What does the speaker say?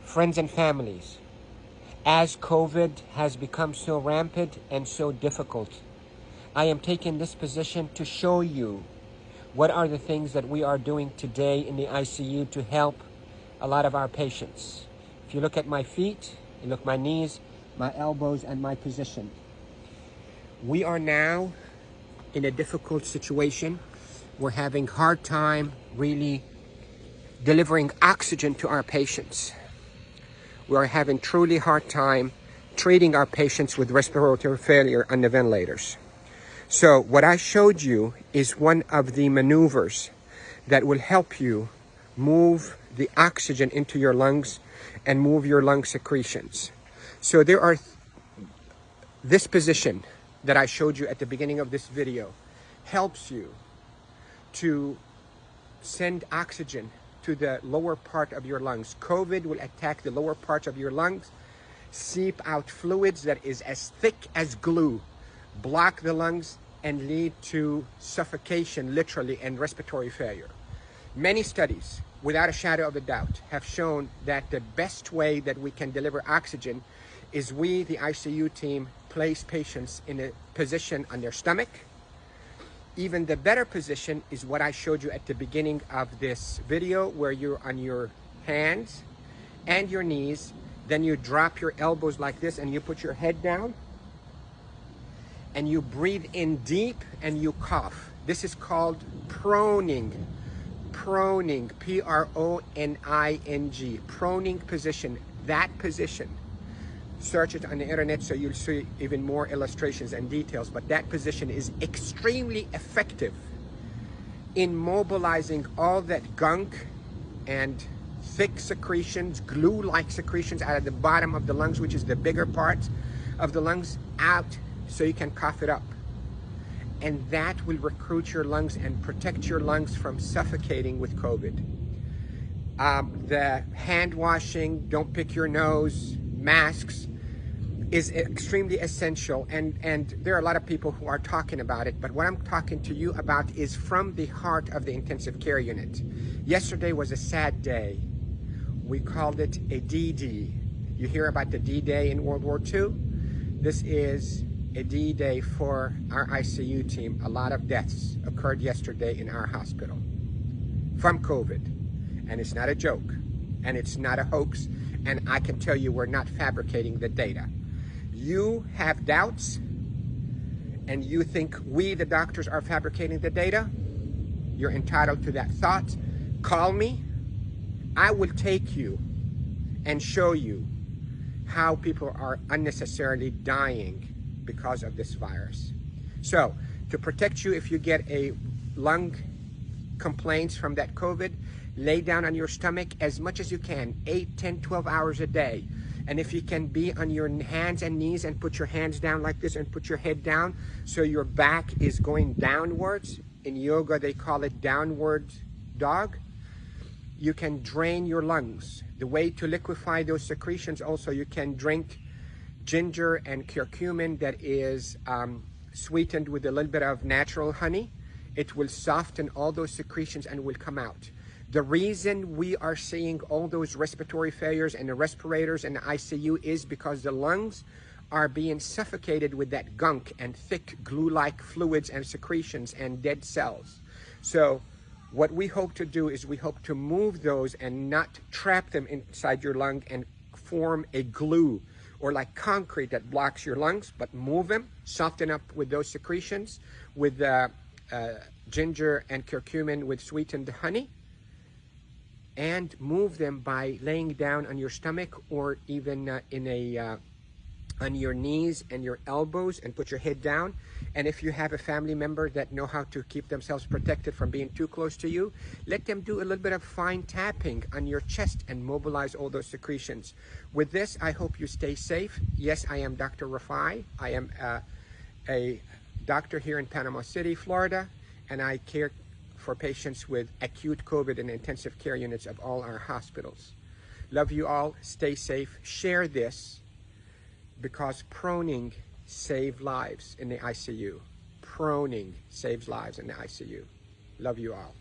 Friends and families, as COVID has become so rampant and so difficult, I am taking this position to show you what are the things that we are doing today in the ICU to help a lot of our patients. If you look at my feet, you look at my knees, my elbows, and my position. We are now in a difficult situation. We're having a hard time really delivering oxygen to our patients. We are having truly hard time treating our patients with respiratory failure on the ventilators. So what I showed you is one of the maneuvers that will help you move the oxygen into your lungs and move your lung secretions. So there are this position that I showed you at the beginning of this video helps you to send oxygen to the lower part of your lungs. COVID will attack the lower parts of your lungs, seep out fluids that is as thick as glue, block the lungs, and lead to suffocation, literally, and respiratory failure. Many studies, without a shadow of a doubt, have shown that the best way that we can deliver oxygen is we, the ICU team, place patients in a position on their stomach. Even the better position is what I showed you at the beginning of this video, where you're on your hands and your knees, then you drop your elbows like this and you put your head down and you breathe in deep and you cough. This is called proning. Proning, P-R-O-N-I-N-G, proning position. That position, search it on the internet so you'll see even more illustrations and details, but that position is extremely effective in mobilizing all that gunk and thick secretions, glue-like secretions out of the bottom of the lungs, which is the bigger parts of the lungs, out so you can cough it up. And that will recruit your lungs and protect your lungs from suffocating with COVID. The hand washing, don't pick your nose, masks is extremely essential, and there are a lot of people who are talking about it, but what I'm talking to you about is from the heart of the intensive care unit. Yesterday was a sad day. We called it a D-Day. You hear about the D-Day in World War II? This is a D-Day for our ICU team. A lot of deaths occurred yesterday in our hospital from COVID. And it's not a joke, and it's not a hoax, and I can tell you we're not fabricating the data. You have doubts, and you think we, the doctors, are fabricating the data. You're entitled to that thought. Call me. I will take you and show you how people are unnecessarily dying because of this virus. So, to protect you if you get a lung complaints from that COVID, lay down on your stomach as much as you can, 8, 10, 12 hours a day. And if you can be on your hands and knees and put your hands down like this and put your head down so your back is going downwards. In yoga, they call it downward dog. You can drain your lungs. The way to liquefy those secretions also, you can drink ginger and curcumin that is sweetened with a little bit of natural honey. It will soften all those secretions and will come out. The reason we are seeing all those respiratory failures and the respirators and the ICU is because the lungs are being suffocated with that gunk and thick glue-like fluids and secretions and dead cells. So what we hope to do is we hope to move those and not trap them inside your lung and form a glue or like concrete that blocks your lungs, but move them, soften up with those secretions with ginger and curcumin with sweetened honey, and move them by laying down on your stomach or even on your knees and your elbows and put your head down. And if you have a family member that know how to keep themselves protected from being too close to you, let them do a little bit of fine tapping on your chest and mobilize all those secretions. With this, I hope you stay safe. Yes, I am Dr. Rafai. I am a doctor here in Panama City, Florida, and I care for patients with acute COVID in intensive care units of all our hospitals. Love you all. Stay safe. Share this because proning saves lives in the ICU. Proning saves lives in the ICU. Love you all.